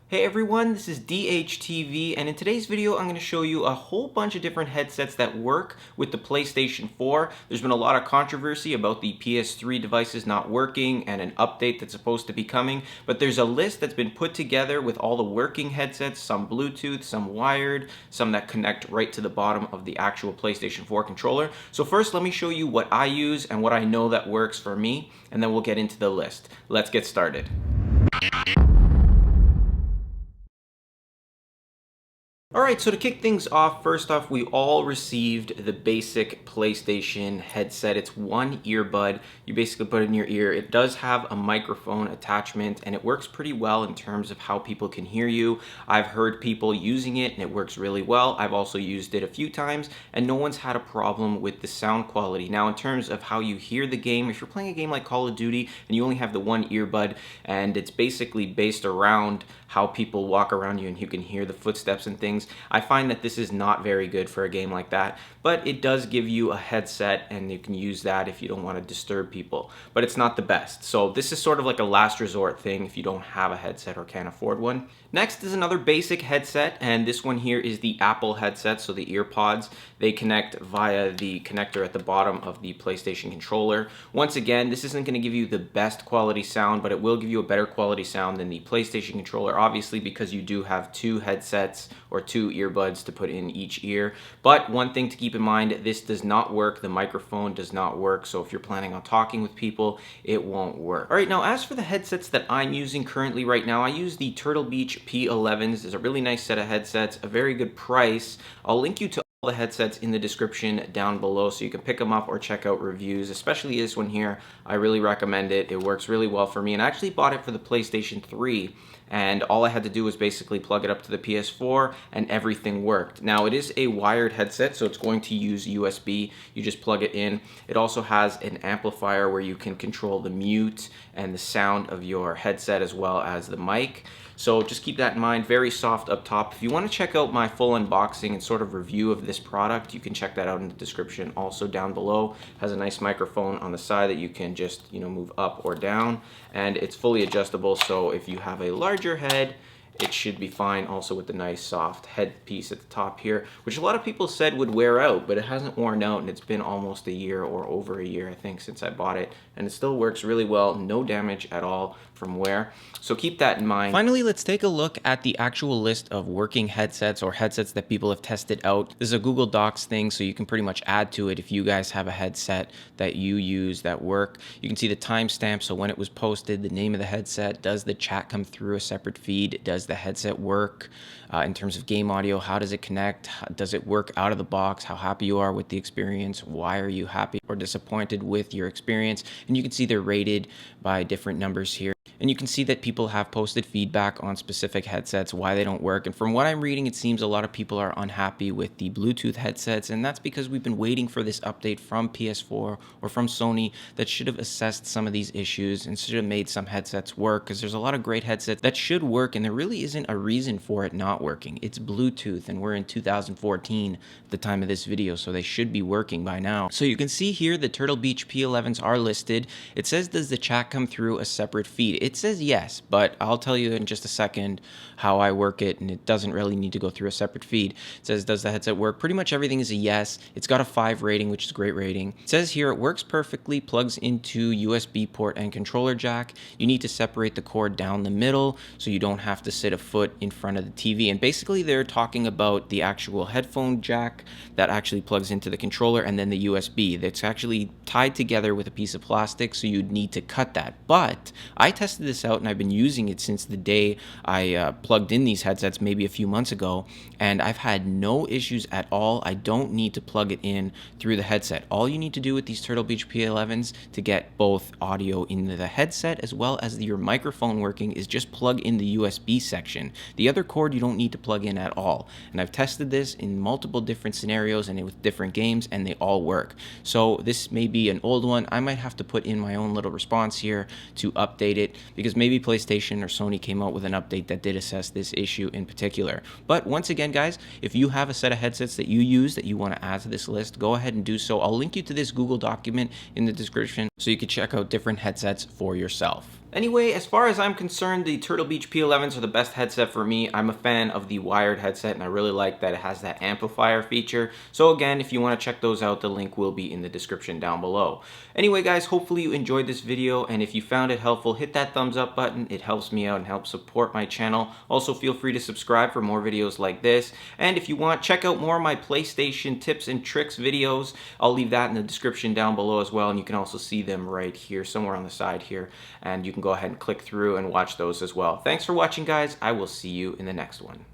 Hey everyone, this is DHTV, and in today's video I'm going to show you a whole bunch of different headsets that work with the PlayStation 4. There's been a lot of controversy about the PS3 devices not working and an update that's supposed to be coming, but there's a list that's been put together with all the working headsets, some Bluetooth, some wired, some that connect right to the bottom of the actual PlayStation 4 controller. So first let me show you what I use and what I know that works for me, and then we'll get into the list. Let's get started. Alright, so to kick things off, first off, we all received the basic PlayStation headset. It's one earbud. You basically put it in your ear. It does have a microphone attachment, and it works pretty well in terms of how people can hear you. I've heard people using it, and it works really well. I've also used it a few times, and no one's had a problem with the sound quality. Now, in terms of how you hear the game, if you're playing a game like Call of Duty, and you only have the one earbud, and it's basically based around how people walk around you and you can hear the footsteps and things, I find that this is not very good for a game like that, but it does give you a headset and you can use that if you don't want to disturb people, but it's not the best. So this is sort of like a last resort thing if you don't have a headset or can't afford one. Next is another basic headset, and this one here is the Apple headset, so the ear pods. They connect via the connector at the bottom of the PlayStation controller. Once again, this isn't going to give you the best quality sound, but it will give you a better quality sound than the PlayStation controller, obviously, because you do have two headsets or two earbuds to put in each ear. But one thing to keep in mind, this does not work. The microphone does not work, so if you're planning on talking with people, it won't work. All right, now as for the headsets that I'm using currently right now, I use the Turtle Beach P11s. It's a really nice set of headsets, a very good price. I'll link you to all the headsets in the description down below so you can pick them up or check out reviews, especially this one here. I really recommend it. It works really well for me, and I actually bought it for the PlayStation 3, and all I had to do was basically plug it up to the PS4 and everything worked. Now it is a wired headset, so it's going to use USB. You just plug it in. It also has an amplifier where you can control the mute and the sound of your headset as well as the mic. So just keep that in mind. Very soft up top. If you want to check out my full unboxing and sort of review of this product, you can check that out in the description. Also down below has a nice microphone on the side that you can just, move up or down, and it's fully adjustable, so if you have a larger head, it should be fine. Also with the nice soft headpiece at the top here, which a lot of people said would wear out, but it hasn't worn out, and it's been almost a year or over a year, I think, since I bought it, and it still works really well. No damage at all from wear, so keep that in mind. Finally, let's take a look at the actual list of working headsets or headsets that people have tested out. This is a Google Docs thing, so you can pretty much add to it if you guys have a headset that you use that work. You can see the timestamp, so when it was posted, the name of the headset, does the chat come through a separate feed, does the headset work in terms of game audio, how does it connect, does it work out of the box, how happy you are with the experience, why are you happy or disappointed with your experience, and you can see they're rated by different numbers here. And you can see that people have posted feedback on specific headsets, why they don't work. And from what I'm reading, it seems a lot of people are unhappy with the Bluetooth headsets. And that's because we've been waiting for this update from PS4 or from Sony that should have assessed some of these issues and should have made some headsets work, because there's a lot of great headsets that should work, and there really isn't a reason for it not working. It's Bluetooth, and we're in 2014 at the time of this video, so they should be working by now. So you can see here the Turtle Beach P11s are listed. It says, does the chat come through a separate feed? It says yes, but I'll tell you in just a second how I work it, and it doesn't really need to go through a separate feed. It says, does the headset work? Pretty much everything is a yes. It's got a 5 rating, which is a great rating. It says here it works perfectly, plugs into USB port and controller jack. You need to separate the cord down the middle so you don't have to sit a foot in front of the TV. And basically they're talking about the actual headphone jack that actually plugs into the controller, and then the USB that's actually tied together with a piece of plastic, so you'd need to cut that. But I tested this out, and I've been using it since the day I plugged in these headsets maybe a few months ago, and I've had no issues at all. I don't need to plug it in through the headset. All you need to do with these Turtle Beach P11s to get both audio into the headset as well as your microphone working is just plug in the USB section. The other cord you don't need to plug in at all, and I've tested this in multiple different scenarios and with different games, and they all work. So this may be an old one. I might have to put in my own little response here to update it, because maybe PlayStation or Sony came out with an update that did assess this issue in particular. But once again, guys, if you have a set of headsets that you use that you want to add to this list, go ahead and do so. I'll link you to this Google document in the description so you can check out different headsets for yourself. Anyway, as far as I'm concerned, the Turtle Beach P11s are the best headset for me. I'm a fan of the wired headset, and I really like that it has that amplifier feature. So again, if you want to check those out, the link will be in the description down below. Anyway guys, hopefully you enjoyed this video, and if you found it helpful, hit that thumbs up button. It helps me out and helps support my channel. Also feel free to subscribe for more videos like this. And if you want, check out more of my PlayStation tips and tricks videos. I'll leave that in the description down below as well, and you can also see them right here, somewhere on the side here. And you can go ahead and click through and watch those as well. Thanks for watching, guys. I will see you in the next one.